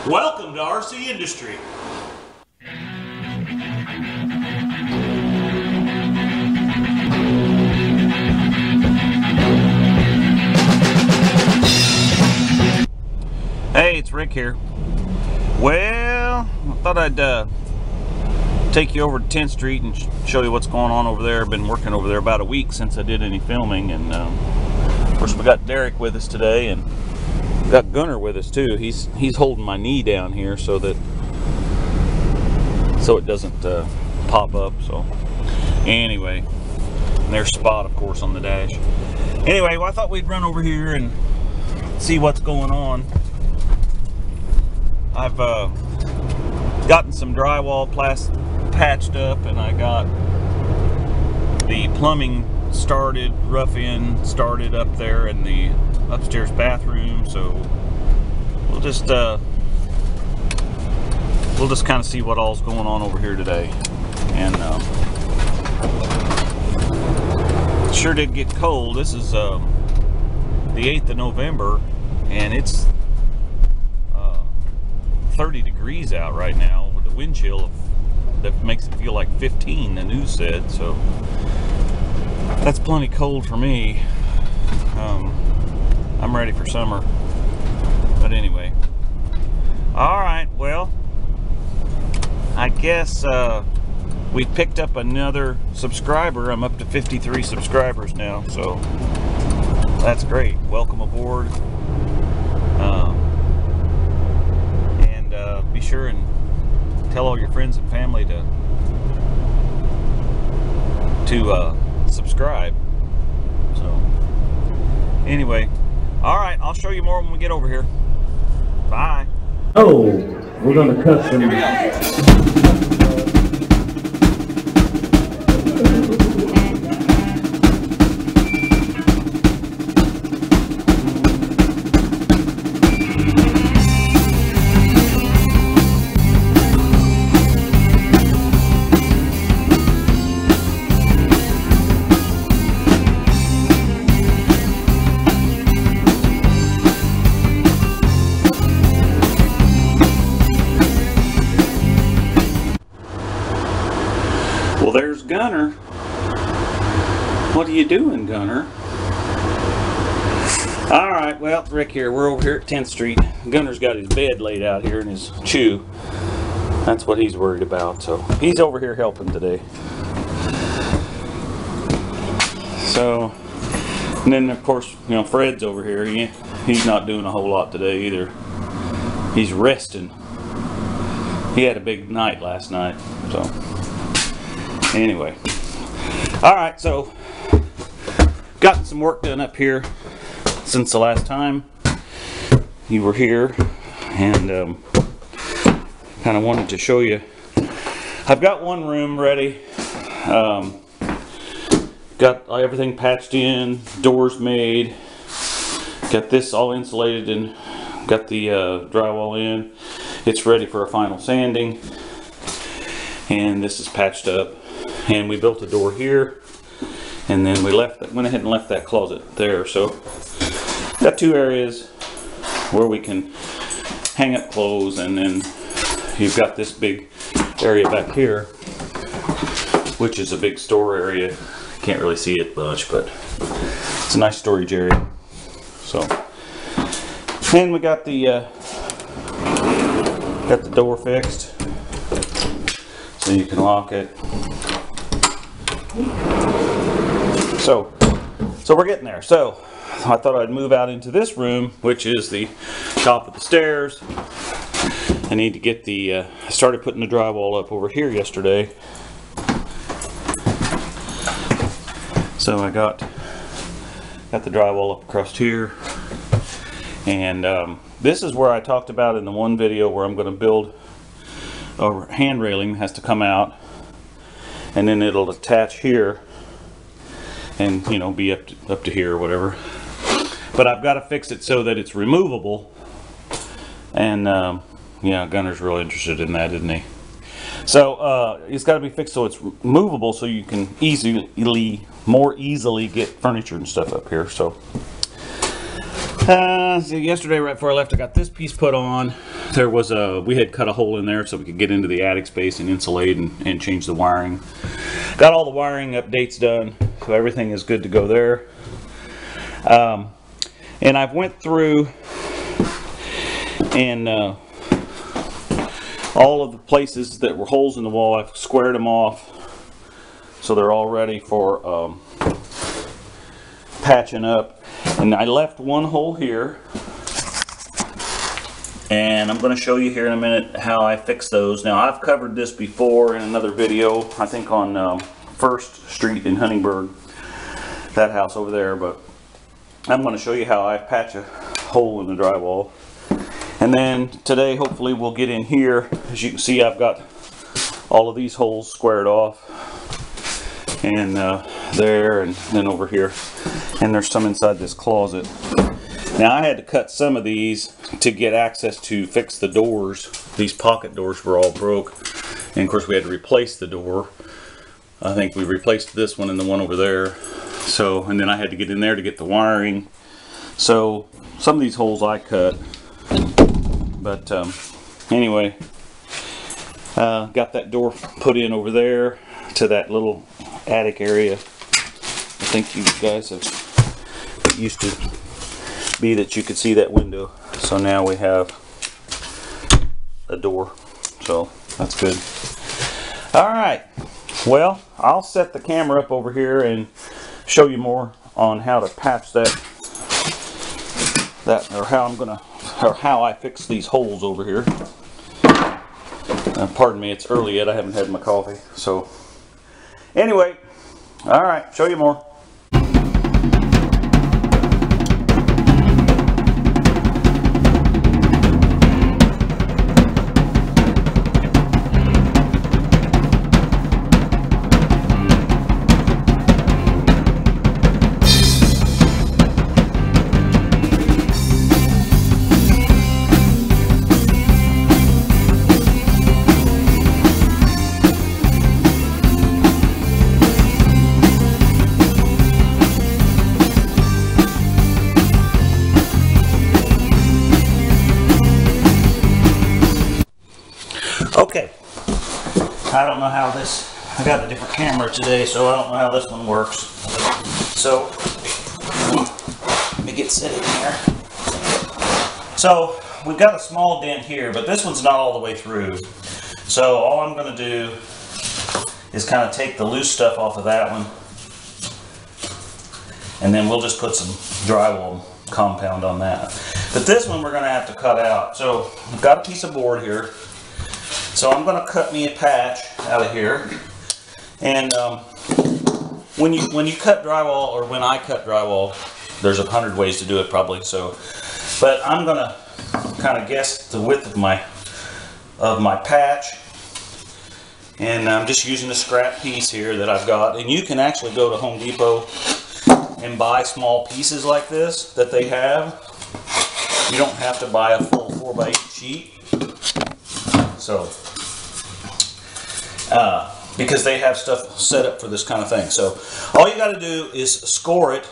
Welcome to RC Industry. Hey, it's Rick here. Well, I thought I'd take you over to 10th Street and show you what's going on over there. I've been working over there about a week since I did any filming, and of course we got Derek with us today, and got Gunner with us too. He's holding my knee down here so it doesn't pop up. So anyway, and there's Spot, of course, on the dash. Anyway, well, I thought we'd run over here and see what's going on. I've gotten some drywall patched up, and I got the plumbing started, rough-in started up there in the upstairs bathroom. So we'll just kind of see what all's going on over here today. And it sure did get cold. This is the 8th of November, and it's 30 degrees out right now with the wind chill that makes it feel like 15, the news said. So that's plenty cold for me. I'm ready for summer. But anyway, all right, well, I guess we picked up another subscriber. I'm up to 53 subscribers now, so that's great. Welcome aboard. Be sure and tell all your friends and family to subscribe. So anyway, all right, I'll show you more when we get over here. Bye. Oh, we're gonna cut some. Well, there's Gunner. What are you doing, Gunner? Alright, well, Rick here. We're over here at 10th Street. Gunner's got his bed laid out here in his chew. That's what he's worried about. So he's over here helping today. So, and then of course, you know, Fred's over here. He's not doing a whole lot today either. He's resting. He had a big night last night. So anyway, all right, so gotten some work done up here since the last time you were here, and kind of wanted to show you. I've got one room ready, got everything patched in, doors made, got this all insulated, and got the drywall in. It's ready for a final sanding, and this is patched up. And we built a door here, and then we went ahead and left that closet there. So got two areas where we can hang up clothes, and then you've got this big area back here, which is a big store area. Can't really see it much, but it's a nice storage area. So, and we got the door fixed, so you can lock it. So we're getting there. So I thought I'd move out into this room, which is the top of the stairs. I need to get I started putting the drywall up over here yesterday. So I got the drywall up across here. And this is where I talked about in the one video where I'm going to build a hand railing that has to come out, and then it'll attach here and, you know, be up to here or whatever. But I've got to fix it so that it's removable, and yeah, Gunner's really interested in that, isn't he? So it's got to be fixed so it's movable, so you can more easily get furniture and stuff up here. So So yesterday, right before I left, I got this piece put on. There was we had cut a hole in there so we could get into the attic space and insulate and change the wiring. Got all the wiring updates done, so everything is good to go there. And I've went through and all of the places that were holes in the wall, I've squared them off so they're all ready for patching up. And I left one hole here, and I'm going to show you here in a minute how I fix those. Now, I've covered this before in another video, I think on 1st Street in Huntingburg, that house over there, but I'm going to show you how I patch a hole in the drywall. And then today, hopefully, we'll get in here. As you can see, I've got all of these holes squared off, and there, and then over here, and there's some inside this closet. Now, I had to cut some of these to get access to fix the doors. These pocket doors were all broke, and of course we had to replace the door. I think we replaced this one and the one over there. So, and then I had to get in there to get the wiring. So some of these holes I cut, but anyway, got that door put in over there to that little attic area. I think you guys have, it used to be that you could see that window, so now we have a door, so that's good. All right, well, I'll set the camera up over here and show you more on how to patch that or how I fix these holes over here. Pardon me, it's early yet, I haven't had my coffee. So anyway, all right, show you more. Okay, I don't know how this, I got a different camera today, so I don't know how this one works. So, let me get sitting here. So, we've got a small dent here, but this one's not all the way through. So, all I'm going to do is kind of take the loose stuff off of that one, and then we'll just put some drywall compound on that. But this one we're going to have to cut out. So, I've got a piece of board here. So I'm going to cut me a patch out of here, and when you cut drywall, or when I cut drywall, there's 100 ways to do it probably. So, but I'm going to kind of guess the width of my patch, and I'm just using a scrap piece here that I've got. And you can actually go to Home Depot and buy small pieces like this that they have. You don't have to buy a full 4x8 sheet. So, because they have stuff set up for this kind of thing. So, all you got to do is score it.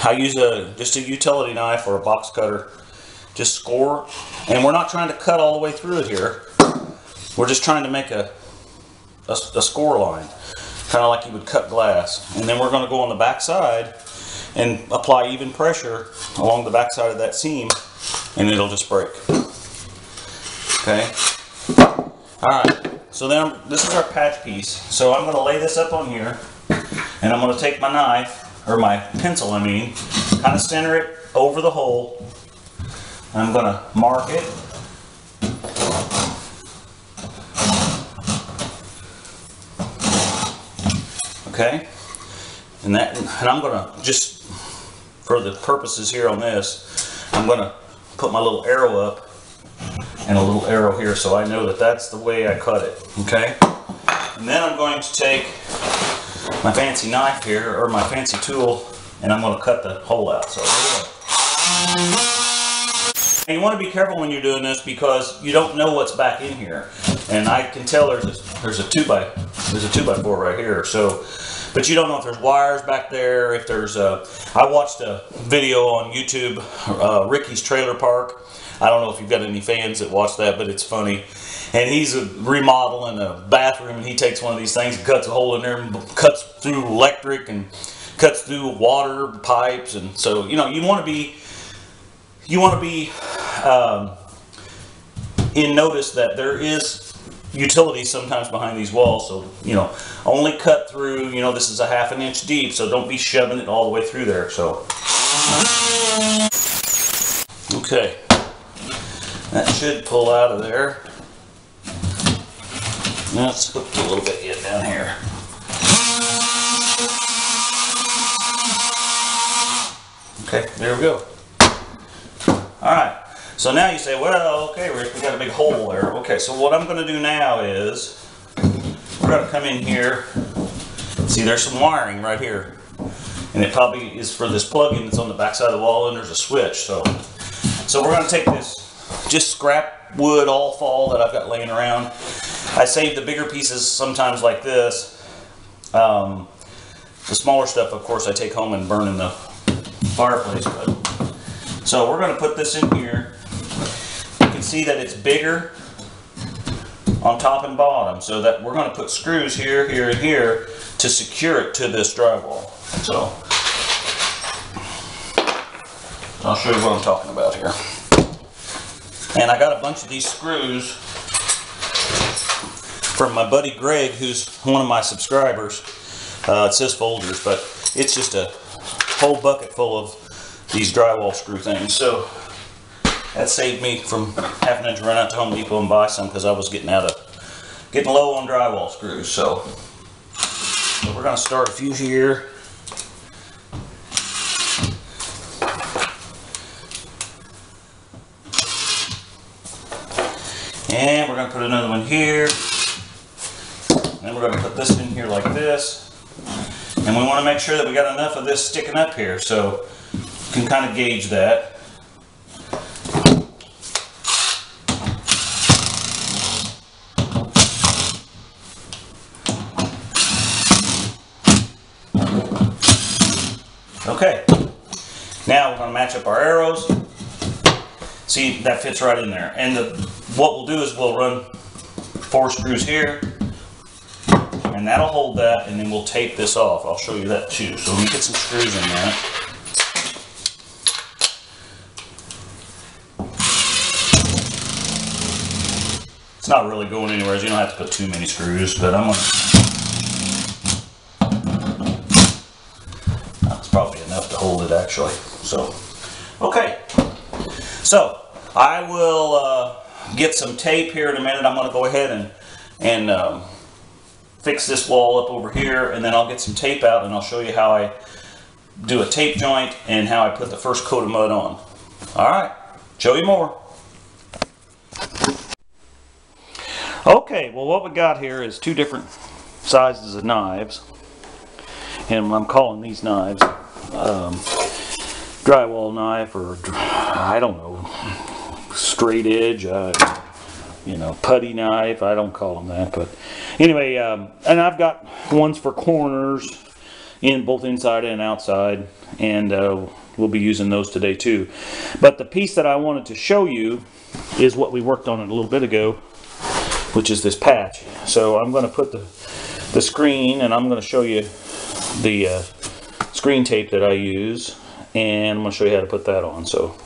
I use just a utility knife or a box cutter. Just score, and we're not trying to cut all the way through it here. We're just trying to make a score line, kind of like you would cut glass. And then we're going to go on the back side and apply even pressure along the back side of that seam, and it'll just break. Okay. Alright, so then this is our patch piece. So I'm going to lay this up on here, and I'm going to take my knife, or my pencil I mean, kind of center it over the hole. I'm going to mark it. Okay, and I'm going to just, for the purposes here on this, I'm going to put my little arrow up and a little arrow here, so I know that that's the way I cut it. Okay, and then I'm going to take my fancy knife here, or my fancy tool, and I'm going to cut the hole out. So here we go. And you want to be careful when you're doing this, because you don't know what's back in here. And I can tell there's a 2x4 right here. So but you don't know if there's wires back there, if there's I watched a video on YouTube, Ricky's Trailer Park. I don't know if you've got any fans that watch that, but it's funny. And he's remodeling a bathroom, and he takes one of these things and cuts a hole in there and cuts through electric and cuts through water pipes. And so, you know, you want to be in notice that there is utilities sometimes behind these walls. So, you know, only cut through, you know, this is a ½ an inch deep, so don't be shoving it all the way through there. So, okay, that should pull out of there. Now let's hook a little bit yet down here. Okay, there we go. Alright, so now you say, well, okay, Rick, we got a big hole there. Okay, so what I'm going to do now is, we're going to come in here. See, there's some wiring right here. And it probably is for this plug-in that's on the back side of the wall, and there's a switch. So we're going to take this just scrap wood all fall that I've got laying around. I save the bigger pieces sometimes like this. The smaller stuff, of course, I take home and burn in the fireplace. So we're going to put this in here. You can see that it's bigger on top and bottom, so that we're going to put screws here, here, and here to secure it to this drywall. So I'll show you what I'm talking about here. And I got a bunch of these screws from my buddy Greg, who's one of my subscribers. It says folders, but it's just a whole bucket full of these drywall screw things. So that saved me from having to run out to Home Depot and buy some, because I was getting low on drywall screws. So we're going to start a few here. And we're going to put another one here. And we're going to put this in here like this. And we want to make sure that we got enough of this sticking up here, so you can kind of gauge that. Okay, now we're going to match up our arrows. See, that fits right in there. And what we'll do is we'll run 4 screws here, and that'll hold that, and then we'll tape this off. I'll show you that too. So let me get some screws in there. It's not really going anywhere, you don't have to put too many screws, but I'm gonna... That's probably enough to hold it, actually. So, okay. So, I will get some tape here in a minute. I'm going to go ahead and fix this wall up over here, and then I'll get some tape out, and I'll show you how I do a tape joint and how I put the first coat of mud on. Alright, show you more. Okay, well, what we got here is 2 different sizes of knives, and I'm calling these knives drywall knife, or I don't know, straight edge, you know, putty knife. I don't call them that, but anyway, and I've got ones for corners, both inside and outside, and we'll be using those today too. But the piece that I wanted to show you is what we worked on a little bit ago, which is this patch. So I'm going to put the screen, and I'm going to show you the screen tape that I use, and I'm going to show you how to put that on. So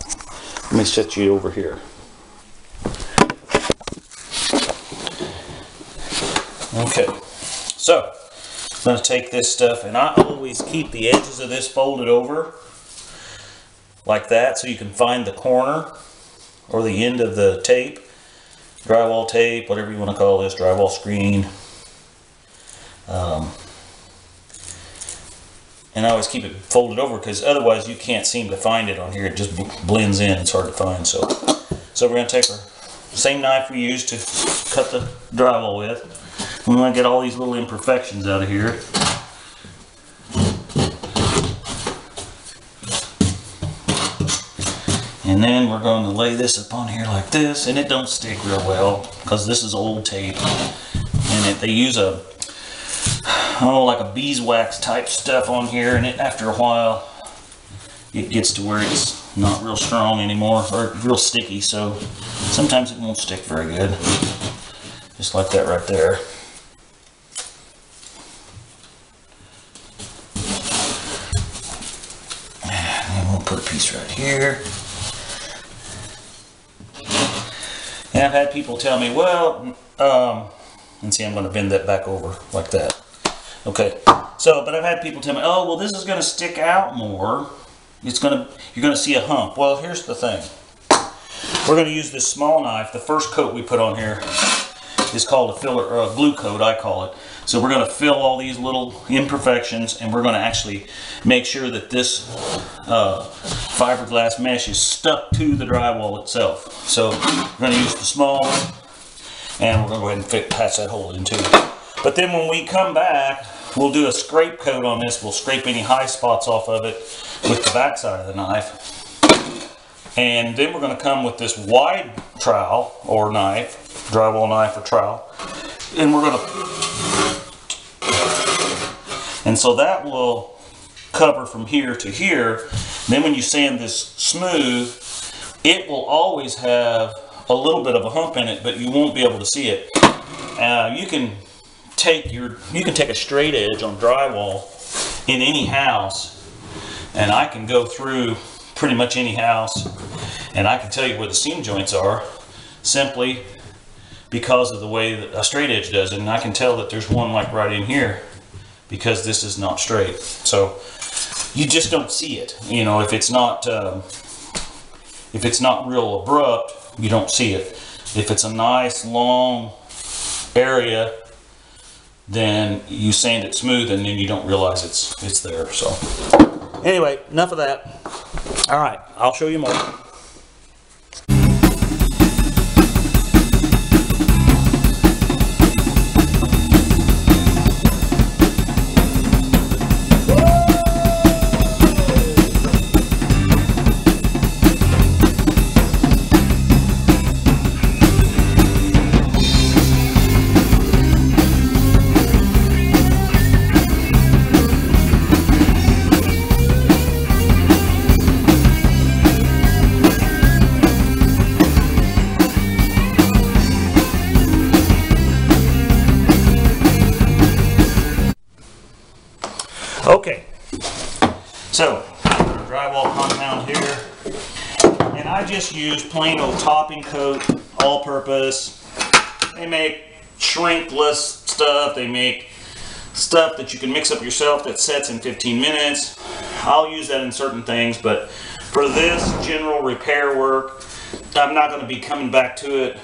let me set you over here. Okay, so I'm going to take this stuff, and I always keep the edges of this folded over like that, so you can find the corner or the end of the tape, drywall tape, whatever you want to call this, drywall screen. And I always keep it folded over, because otherwise you can't seem to find it on here. It just blends in. It's hard to find. So we're going to take our same knife we used to cut the drywall with. We want to get all these little imperfections out of here. And then we're going to lay this up on here like this, and it don't stick real well because this is old tape, and they use a oh, like a beeswax type stuff on here, and after a while it gets to where it's not real strong anymore, or real sticky, so sometimes it won't stick very good. Just like that right there. And we'll put a piece right here. And I've had people tell me, well, and see, I'm going to bend that back over like that. Okay, so, but I've had people tell me, oh, well, this is going to stick out more. You're going to see a hump. Well, here's the thing. We're going to use this small knife. The first coat we put on here is called a filler, or a glue coat, I call it. So we're going to fill all these little imperfections, and we're going to actually make sure that this fiberglass mesh is stuck to the drywall itself. So we're going to use the small one, and we're going to go ahead and patch that hole in too. But then when we come back, we'll do a scrape coat on this. We'll scrape any high spots off of it with the back side of the knife. And then we're going to come with this wide trowel or knife, drywall knife or trowel. And we're going to, and so that will cover from here to here. Then when you sand this smooth, it will always have a little bit of a hump in it, but you won't be able to see it. You can take a straight edge on drywall in any house, and I can go through pretty much any house, and I can tell you where the seam joints are simply because of the way that a straight edge does it. And I can tell that there's one like right in here because this is not straight. So you just don't see it. You know, if it's not real abrupt, you don't see it. If it's a nice long area, then you sand it smooth and then you don't realize it's there. So anyway, enough of that. All right, I'll show you more. Okay, so drywall compound here, and I just use plain old topping coat, all-purpose. They make shrinkless stuff. They make stuff that you can mix up yourself that sets in 15 minutes. I'll use that in certain things, but for this general repair work, I'm not going to be coming back to it,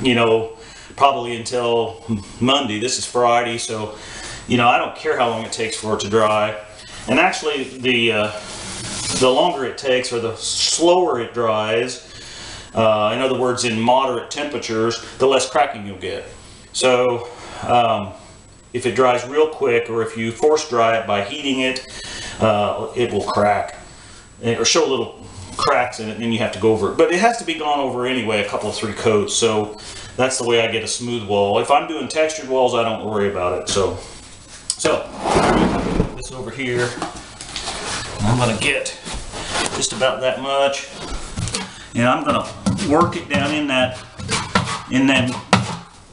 you know, probably until Monday. This is Friday, so you know, I don't care how long it takes for it to dry. And actually, the longer it takes, or the slower it dries, in other words, in moderate temperatures, the less cracking you'll get. So, if it dries real quick, or if you force dry it by heating it, it will crack, or show little cracks in it, and then you have to go over it. But it has to be gone over anyway, a couple of 3 coats. So that's the way I get a smooth wall. If I'm doing textured walls, I don't worry about it. So put this over here. I'm going to get just about that much, and I'm going to work it down in them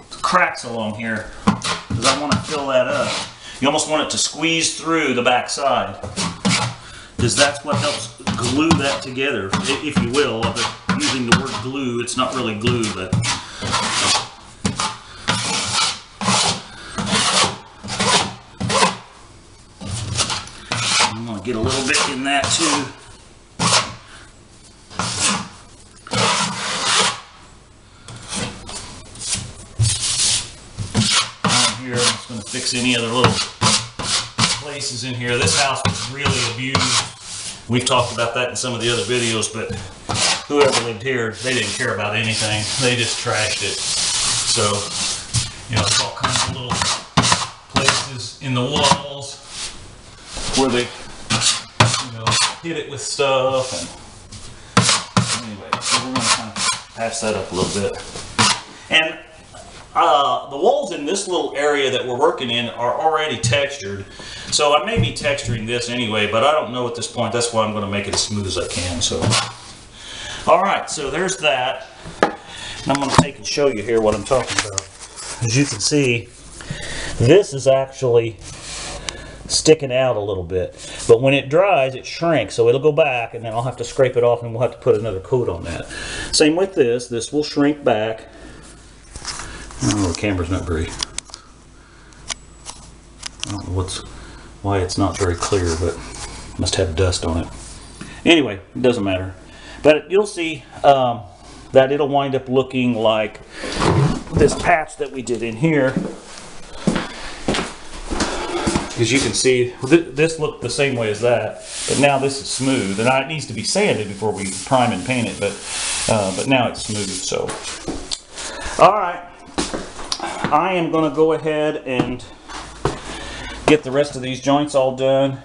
cracks along here, because I want to fill that up. You almost want it to squeeze through the back side, because that's what helps glue that together, if you will. Using the word glue, it's not really glue, but I'm going to get a little bit in that too. Down here, I'm just going to fix any other little places in here. This house was really abused. We've talked about that in some of the other videos, but whoever lived here, they didn't care about anything. They just trashed it. So, you know, there's all kinds of little places in the walls where they, you know, hit it with stuff. And anyway, so we're going to kind of patch that up a little bit. And the walls in this little area that we're working in are already textured. So I may be texturing this anyway, but I don't know at this point. That's why I'm going to make it as smooth as I can. So, all right, so there's that. And I'm going to take and show you here what I'm talking about. As you can see, this is actually sticking out a little bit, but when it dries it shrinks, so it'll go back, and then I'll have to scrape it off and we'll have to put another coat on that. Same with this will shrink back. Oh, the camera's not very, I don't know why it's not very clear, but must have dust on it. Anyway, it doesn't matter, but you'll see that it'll wind up looking like this patch that we did in here. As you can see, this looked the same way as that, but now this is smooth, and it needs to be sanded before we prime and paint it, but now it's smooth. So, all right, I am going to go ahead and get the rest of these joints all done,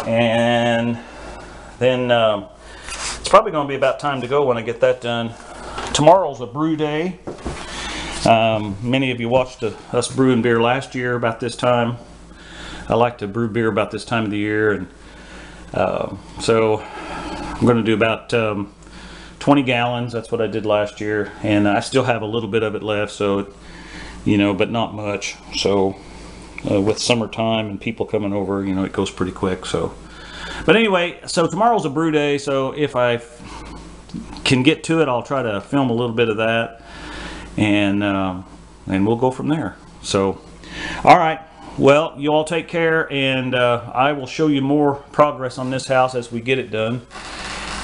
and then it's probably going to be about time to go when I get that done. Tomorrow's a brew day. Many of you watched us brewing beer last year about this time. I like to brew beer about this time of the year, and so I'm going to do about 20 gallons. That's what I did last year, and I still have a little bit of it left, so but not much. So with summertime and people coming over, it goes pretty quick. So, but anyway, so tomorrow's a brew day, so if I can get to it, I'll try to film a little bit of that, and we'll go from there. So, all right. Well, you all take care, and I will show you more progress on this house as we get it done.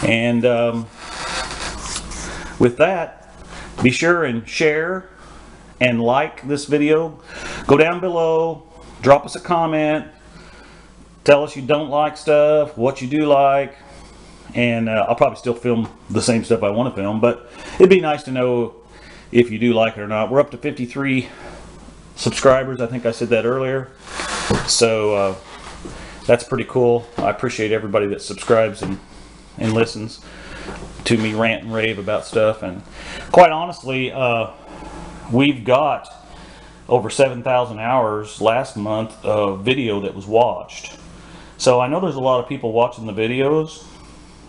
And with that, be sure and share and like this video. Go down below, drop us a comment, tell us you don't like stuff, what you do like, and I'll probably still film the same stuff I want to film, but it'd be nice to know if you do like it or not. We're up to 53 subscribers. I think I said that earlier, so that's pretty cool. I appreciate everybody that subscribes and listens to me rant and rave about stuff. And quite honestly, we've got over 7,000 hours last month of video that was watched. So I know there's a lot of people watching the videos.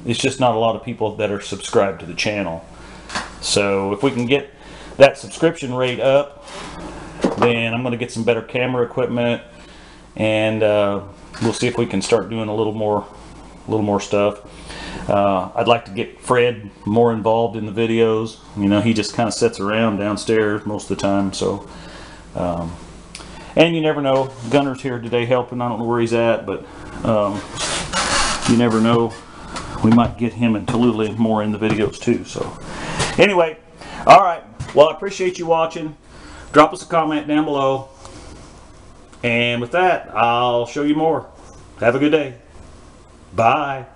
It's just not a lot of people that are subscribed to the channel. So if we can get that subscription rate up, then I'm going to get some better camera equipment, and we'll see if we can start doing a little more stuff. I'd like to get Fred more involved in the videos. He just kind of sits around downstairs most of the time. So, and you never know. Gunner's here today helping. I don't know where he's at, but you never know. We might get him and Tallulah more in the videos too. So, anyway, all right. Well, I appreciate you watching. Drop us a comment down below. And with that, I'll show you more. Have a good day. Bye.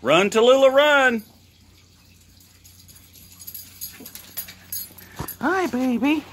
Run, Tallulah, run! Hi, baby.